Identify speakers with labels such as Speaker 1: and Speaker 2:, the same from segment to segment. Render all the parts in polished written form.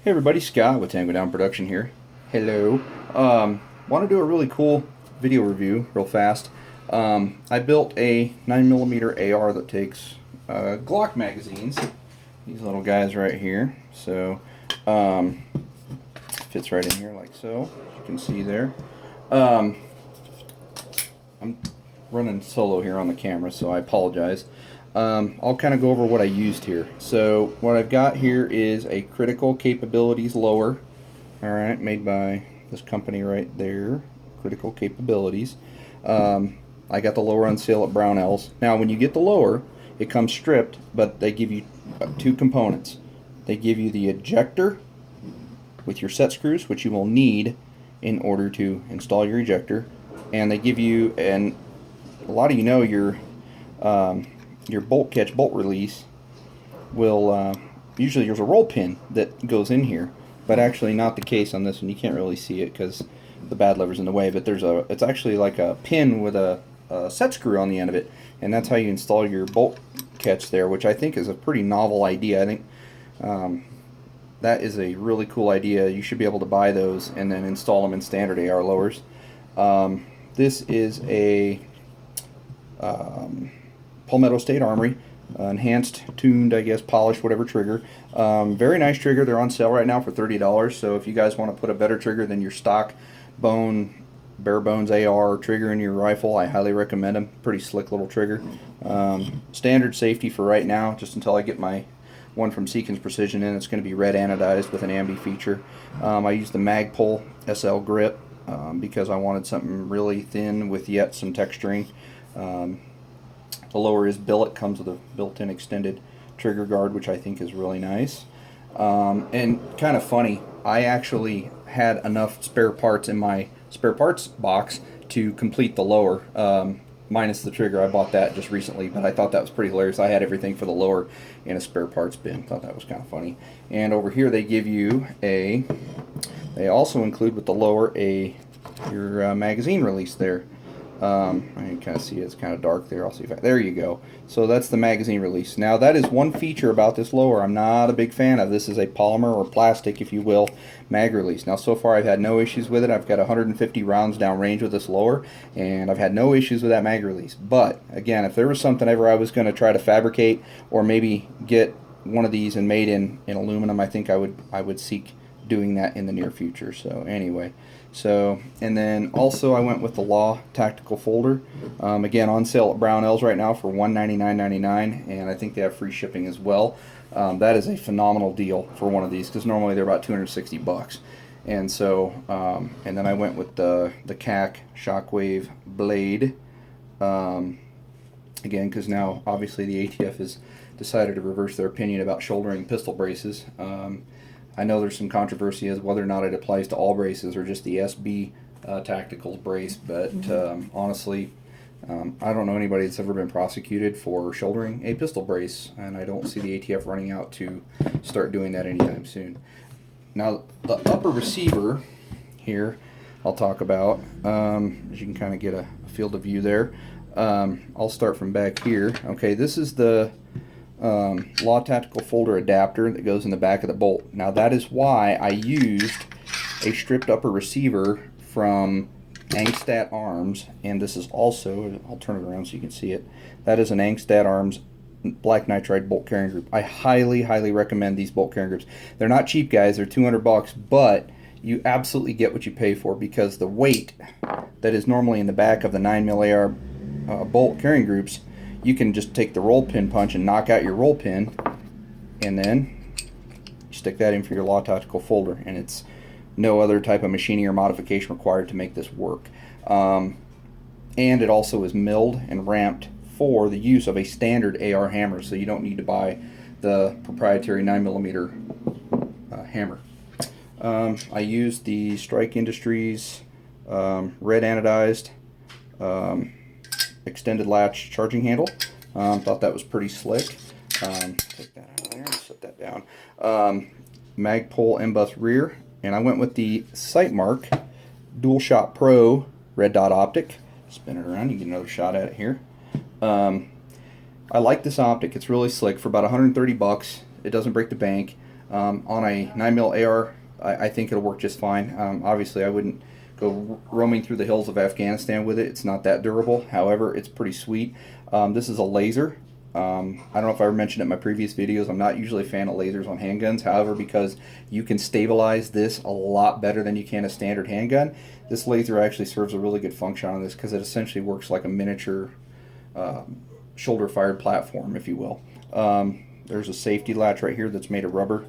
Speaker 1: Hey everybody, Scott with Tango Down Production here. Hello. Want to do a really cool video review real fast. I built a 9mm AR that takes Glock magazines. These little guys right here. So, fits right in here like so. As you can see there. I'm running solo here on the camera, so I apologize. I'll kind of go over what I used here. So what I've got here is a Critical Capabilities lower, alright, made by this company right there, Critical Capabilities. I got the lower on sale at Brownells. Now when you get the lower, it comes stripped, but they give you two components. They give you the ejector with your set screws, which you will need in order to install your ejector, and they give you, and a lot of you know, your bolt catch, bolt release will usually there's a roll pin that goes in here, but actually not the case on this one. You can't really see it because the bad lever's in the way, but it's actually like a pin with a set screw on the end of it, and that's how you install your bolt catch there, which I think is a pretty novel idea. I think that is a really cool idea. You should be able to buy those and then install them in standard AR lowers. This is a Palmetto State Armory, enhanced, tuned, I guess, polished, whatever trigger. Very nice trigger. They're on sale right now for $30. So if you guys want to put a better trigger than your stock bare bones AR trigger in your rifle, I highly recommend them. Pretty slick little trigger. Standard safety for right now, just until I get my one from Seekins Precision in. It's going to be red anodized with an ambi feature. I used the Magpul SL grip because I wanted something really thin with yet some texturing. The lower is billet, comes with a built-in extended trigger guard, which I think is really nice. And kind of funny, I actually had enough spare parts in my spare parts box to complete the lower, minus the trigger. I bought that just recently, but I thought that was pretty hilarious. I had everything for the lower in a spare parts bin. Thought that was kind of funny. And over here they give you they also include with the lower your magazine release there. I can kind of see it's kind of dark there. I'll see if there you go. So that's the magazine release. Now that is one feature about this lower I'm not a big fan of. This is a polymer or plastic, if you will, mag release. Now so far I've had no issues with it. I've got 150 rounds down range with this lower, and I've had no issues with that mag release. But again, if there was something ever I was going to try to fabricate or maybe get one of these and made in aluminum, I think I would seek doing that in the near future. So anyway, and then also I went with the Law tactical folder, again on sale at Brownells right now for $199.99, and I think they have free shipping as well. That is a phenomenal deal for one of these, because normally they're about $260. And so and then I went with the CAC Shockwave blade, again because now obviously the ATF has decided to reverse their opinion about shouldering pistol braces. I know there's some controversy as whether or not it applies to all braces or just the SB tactical brace, but honestly, I don't know anybody that's ever been prosecuted for shouldering a pistol brace, and I don't see the ATF running out to start doing that anytime soon. Now, the upper receiver here I'll talk about, as you can kind of get a field of view there. I'll start from back here. Okay, this is the Law tactical folder adapter that goes in the back of the bolt. Now that is why I used a stripped upper receiver from Angstadt Arms, and this is also, I'll turn it around so you can see it, that is an Angstadt Arms black nitride bolt carrying group. I highly recommend these bolt carrying groups. They're not cheap, guys. They're $200, but you absolutely get what you pay for, because the weight that is normally in the back of the 9mm AR bolt carrying groups, you can just take the roll pin punch and knock out your roll pin, and then you stick that in for your Law tactical folder, and it's no other type of machining or modification required to make this work. And it also is milled and ramped for the use of a standard AR hammer, so you don't need to buy the proprietary 9mm hammer. I used the Strike Industries red anodized extended latch charging handle. Thought that was pretty slick. Take that out of there and set that down. Magpul emboss rear, and I went with the Sightmark DualShot Pro red dot optic. Spin it around, you get another shot at it here. I like this optic. It's really slick for about $130. It doesn't break the bank. On a 9mm AR, I think it'll work just fine. Obviously, I wouldn't go roaming through the hills of Afghanistan with it. It's not that durable. However, it's pretty sweet. This is a laser. I don't know if I mentioned it in my previous videos. I'm not usually a fan of lasers on handguns. However, because you can stabilize this a lot better than you can a standard handgun, this laser actually serves a really good function on this because it essentially works like a miniature shoulder-fired platform, if you will. There's a safety latch right here that's made of rubber.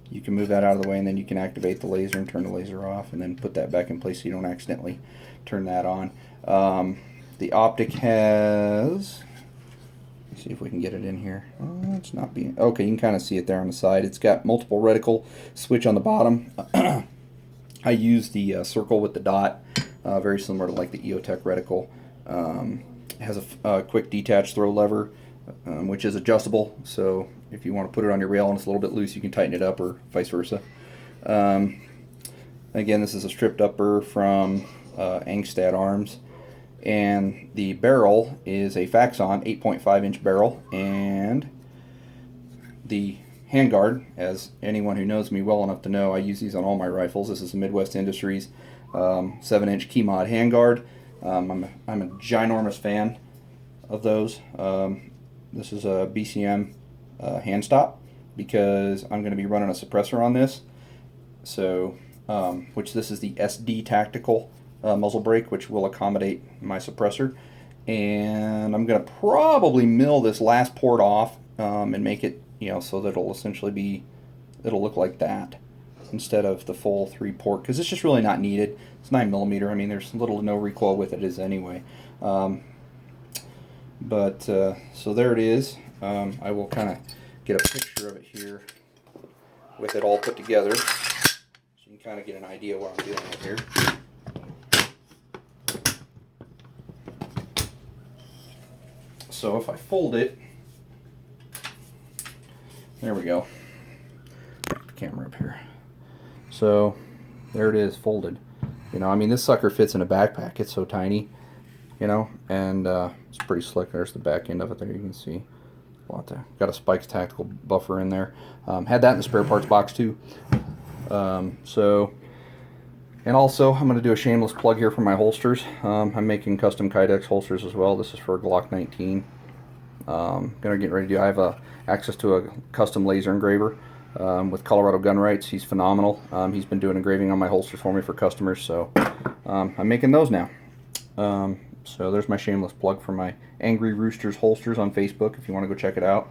Speaker 1: You can move that out of the way, and then you can activate the laser and turn the laser off, and then put that back in place so you don't accidentally turn that on. The optic has... Let's see if we can get it in here. Oh, it's not being... Okay, you can kind of see it there on the side. It's got multiple reticle switch on the bottom. I use the circle with the dot, very similar to like the EOTech reticle. It has a quick detach throw lever, which is adjustable. So if you want to put it on your rail and it's a little bit loose, you can tighten it up, or vice versa. Again, this is a stripped upper from Angstad Arms. And the barrel is a Faxon 8.5-inch barrel, and the handguard, as anyone who knows me well enough to know, I use these on all my rifles. This is a Midwest Industries 7-inch Keymod handguard. I'm a ginormous fan of those. This is a BCM hand stop because I'm going to be running a suppressor on this. So, which this is the SD Tactical muzzle brake, which will accommodate my suppressor, and I'm going to probably mill this last port off and make it, so that it'll essentially be, it'll look like that instead of the full 3-port, because it's just really not needed. It's 9mm. I mean, there's little to no recoil with it as anyway. So there it is. I will kind of get a picture of it here with it all put together, so you can kind of get an idea what I'm dealing with here. So if I fold it, there we go. Put the camera up here. So there it is, folded. I mean, this sucker fits in a backpack. It's so tiny, and it's pretty slick. There's the back end of it there. You can see got a Spikes tactical buffer in there. Had that in the spare parts box too. And also, I'm going to do a shameless plug here for my holsters. I'm making custom Kydex holsters as well. This is for a Glock 19. Going to get ready to do. I have access to a custom laser engraver with Colorado Gun Rights. He's phenomenal. He's been doing engraving on my holsters for me for customers. So I'm making those now. So there's my shameless plug for my Angry Roosters holsters on Facebook if you want to go check it out.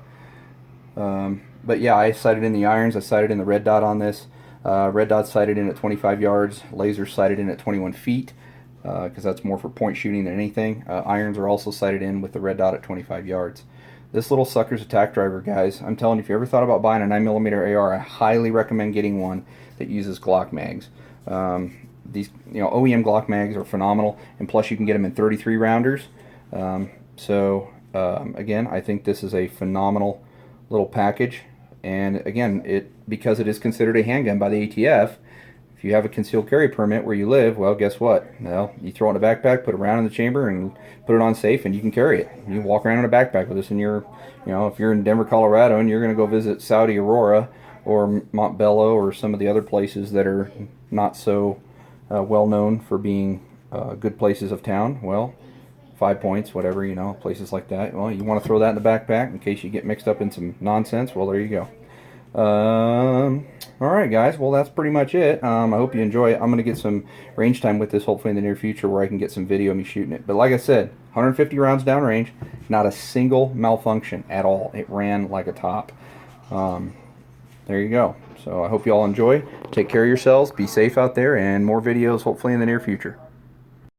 Speaker 1: But yeah, I sighted in the irons. I sighted in the red dot on this. Red dot sighted in at 25 yards, laser sighted in at 21 feet, because that's more for point shooting than anything. Irons are also sighted in with the red dot at 25 yards. This little sucker's a tack driver, guys. I'm telling you, if you ever thought about buying a 9mm AR, I highly recommend getting one that uses Glock mags. These OEM Glock mags are phenomenal, and plus you can get them in 33 rounders. Again, I think this is a phenomenal little package. And again, because it is considered a handgun by the ATF, if you have a concealed carry permit where you live, well, guess what? Well, you throw it in a backpack, put it around in the chamber, and put it on safe, and you can carry it. You walk around in a backpack with this, and if you're in Denver, Colorado, and you're going to go visit Saudi Aurora or Montbello or some of the other places that are not so well known for being good places of town, well, 5 Points, whatever, places like that. Well, you want to throw that in the backpack in case you get mixed up in some nonsense. Well, there you go. Alright guys, well that's pretty much it. I hope you enjoy it. I'm going to get some range time with this hopefully in the near future where I can get some video of me shooting it. But like I said, 150 rounds downrange, not a single malfunction at all. It ran like a top. There you go. So I hope you all enjoy. Take care of yourselves, be safe out there, and more videos hopefully in the near future.